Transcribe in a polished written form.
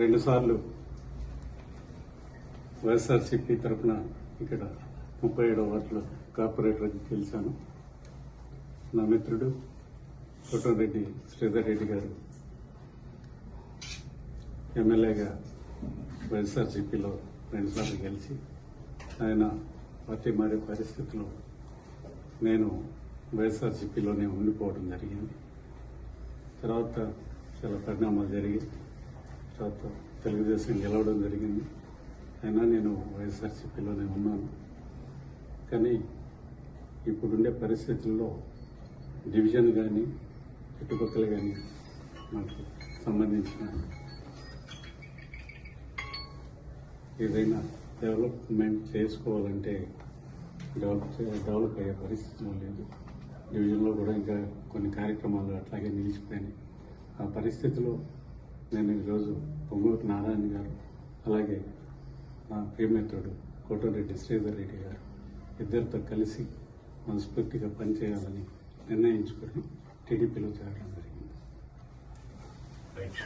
రెండుసార్లు వైఎస్ఆర్సీపీ తరఫున ఇక్కడ 37వ వార్డులో కార్పొరేటర్కి గెలిచాను. నా మిత్రుడు కోటరెడ్డి శ్రీధర్ రెడ్డి గారు ఎమ్మెల్యేగా వైఎస్ఆర్సీపీలో రెండుసార్లు గెలిచి ఆయన పార్టీ మారే పరిస్థితిలో నేను వైఎస్ఆర్సీపీలోనే ఉండిపోవడం జరిగింది. తర్వాత చాలా పరిణామాలు జరిగి తర్వాత తెలుగుదేశం గెలవడం జరిగింది. అయినా నేను వైఎస్ఆర్సీపీలోనే ఉన్నాను. కానీ ఇప్పుడుండే పరిస్థితుల్లో డివిజన్ కానీ చుట్టుపక్కల కానీ మనకు సంబంధించిన ఏదైనా డెవలప్మెంట్ చేసుకోవాలంటే డెవలప్ అయ్యే పరిస్థితిలో లేదు. డివిజన్లో కూడా ఇంకా కొన్ని కార్యక్రమాలు అట్లాగే నిలిచిపోయినాయి. ఆ పరిస్థితిలో నేను ఈరోజు పొంగూరు నారాయణ గారు అలాగే నా ప్రియమిత్రుడు కోటరెడ్డి శ్రీధర్ రెడ్డి గారు ఇద్దరితో కలిసి మనస్ఫూర్తిగా పనిచేయాలని నిర్ణయించుకొని టీడీపీలో చేరడం జరిగింది.